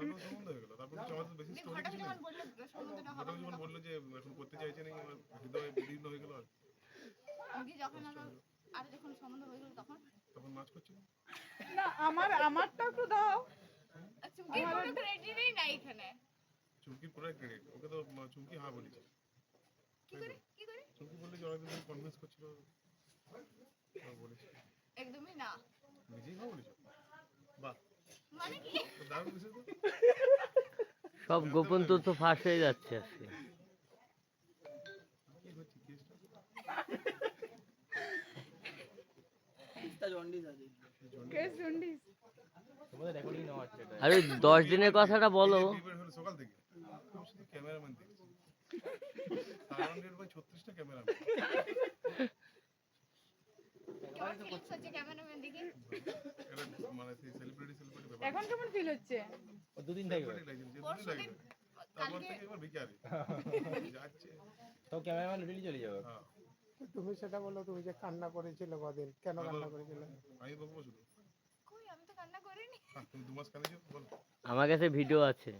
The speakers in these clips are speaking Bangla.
তারপর সম্বন্ধ হয়ে গেল। তারপর কিছু আমাদের বেশি স্টোরি কিছু নেই। ঘটক যখন বললো যে এখন করতে চাইছে না, আমার হৃদয় বিদীর্ণ হয়ে গেল। তখন নাচ করছিল। না আমারটা একটু দাও। চুমকি পুরো ক্রেডিট, ওকে তো চুমকি হ্যাঁ বলেছে। চুমকি বললে যে অনেকদিন ধরে কনভিন্স করছিল, বলেছে একদমই না। নিজেই হ্যাঁ বলেছো। বাহ, মানে কি? তো দারুণ বিষয় তো। সব গোপন তথ্য ফাঁস হয়ে যাচ্ছে আজকে। কি হচ্ছে কেসটা? Case jaundice. আরে 10 দিনের কথাটা বলো। প্রিপেয়ার হলো সকাল থেকে। আমি শুধু ক্যামেরাম্যান দেখছি। সারাউন্ডেড বাই 36টা ক্যামেরাম্যান। কেমন ফিলিংস হচ্ছে ক্যামেরাম্যান দেখে? এটা মানে সেই সেলিব্রিটি ব্যাপার। এখন কেমন ফিল হচ্ছে? দুদিন থাকবে পরশুদিন তারপর কালকে থেকে এবার ভিখারি যাচ্ছে। তো ক্যামেরাম্যান লিটারলি চলে যাবে। হ্যাঁ, তুমি সেটা বলো, তুমি যে কান্না করেছিলে কদিন, কেন কান্না করেছিলে? আমি বলবো শুধু। কই আমি তো কান্না করিনি। তুমি 2 মাস কাঁদিয়েছো বল। আমার কাছে ভিডিও আছে।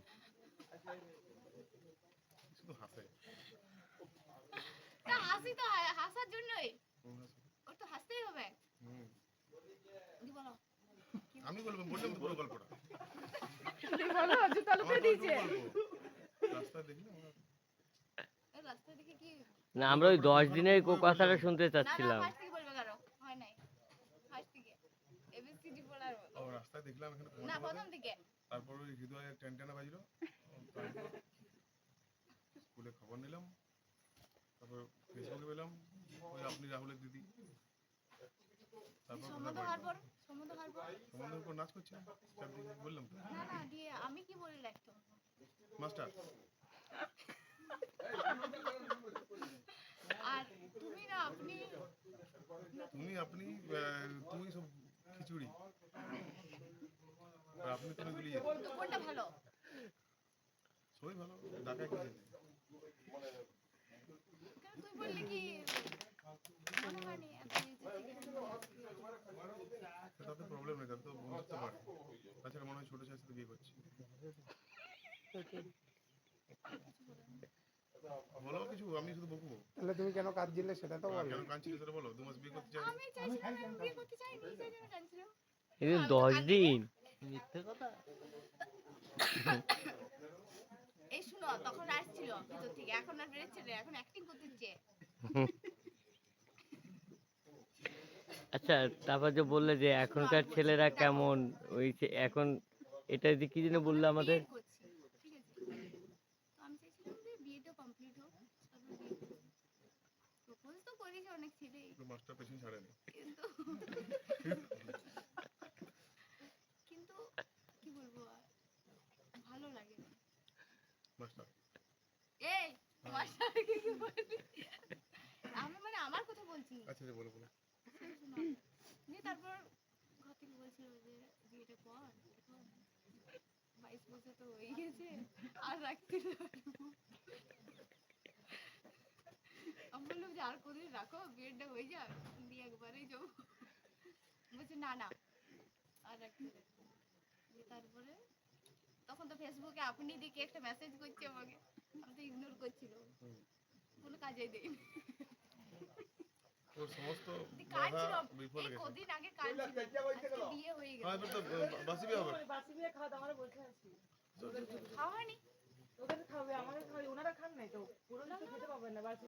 শুধু হাসে। তা হাসি তো হাসার জন্যই। কোন হাসে? ওর তো হাসতেই হবে। হুম। দি বলো। আমি বললাম তো পুরো গল্পটা। কি বলো জুতা লুকিয়ে দিয়েছে। রাস্তায় দেখলে আমার এই রাস্তা দেখে কি? না আমরা ওই 10 দিনের কথাটা শুনতে না না চাচ্ছিলাম। ফার্স্ট থেকে বলবে কারো। হয় নাই। ফার্স্ট থেকে। এবিসিডি বলার মতো। ও রাস্তায় দেখলাম এখানে না পৌঁছে প্রথম থেকে। তারপর ওই হৃদয়ের টেনটেনা বাজলো। তারপর স্কুলে খবর নিলাম। তারপর ফেসবুকে পেলাম ওই আপনি রাহুলের দিদি। তারপর সম্বন্ধ হওয়ার পর সম্বন্ধের উপর নাচ করছে চারদিকে, বললাম তো। না না দিয়ে আমি কি বলি একদম। মাস্টার আর তুমি না আপনি আপনি তুই সব খিচুড়ি, আর আপনি তুমি গুলিয়ে তো কোনটা ভালো? সবই ভালো, ঢাকায় কি আছে? কেন তুই বললি কি মনে হয়নি তাতে প্রবলেম নেই, তাতে তো বন্ধুত্ব পারে। তাছাড়া মনে হয় ছোট ছেলের সাথে বিয়ে করছি। বলো কিছু, আমি শুধু বকবো। তাহলে তুমি কেন কাঁদছিলে সেটা তো বলো। কেন কাঁদছিলি সেটা বলো। 2 মাস বিয়ে করতে চাই। আমি চাইছিলাম আমি বিয়ে করতে চাইনি সেই জন্য কাঁদছিলাম। এই 10 দিন মিথ্যে কথা। এই শুনো তখন আসছিল ভিতর থেকে, এখন আর বেরোচ্ছে না, এখন অ্যাক্টিং করতেছে। আচ্ছা তারপর যে বললে যে এখনকার ছেলেরা কেমন, ওই এখন এটা যে কি যেন বললে আমাদের। ঠিক আছে। তো আমি চাইছিলাম যে বিয়েটা কমপ্লিট হোক, তারপর বিয়ে করব। প্রপোজ তো করেছে অনেক ছেলেই, মাস্টার পেছন ছাড়েনি। কিন্তু কিন্তু কি বলবো আর ভালো লাগে না। মাস্টার এই মাস্টারকে কি বলবি? আমি মানে আমার কথা বলছি। আচ্ছা বলো বলো। দিয়ে তারপর ঘর থেকে বলছিল যে বিয়েটা কর, এখন 22 বছর তো হয়ে গেছে আর রাখতে পারবো। আমি বললাম যে আর কদিন রাখো, বিয়েটা হয়ে যাক দিয়ে একবারেই যাবো। বলছে না না আর রাখতে পারবো। তারপরে তখন তো ফেসবুকে আপনি দিকে একটা মেসেজ করছে আমাকে, আমি তো ইগনোর করছিল, কোনো কাজেই দেয়নি। ওর সমস্ত কাজ বাধা ছিল বিফলে এই গেছে। কদিন আগে কাজ ছিল, আজকে বিয়ে হয়ে হ্যাঁ গেছে। এবার তো বাসি বিয়ে হবে। বাসি বিয়ে খাওয়া দাওয়া বলতে আছি। খাওয়া হয়নি। ওদের খাবে আমাদের খাবে, ওনারা খান নাই তো পুরো তো খেতে পাবেন না।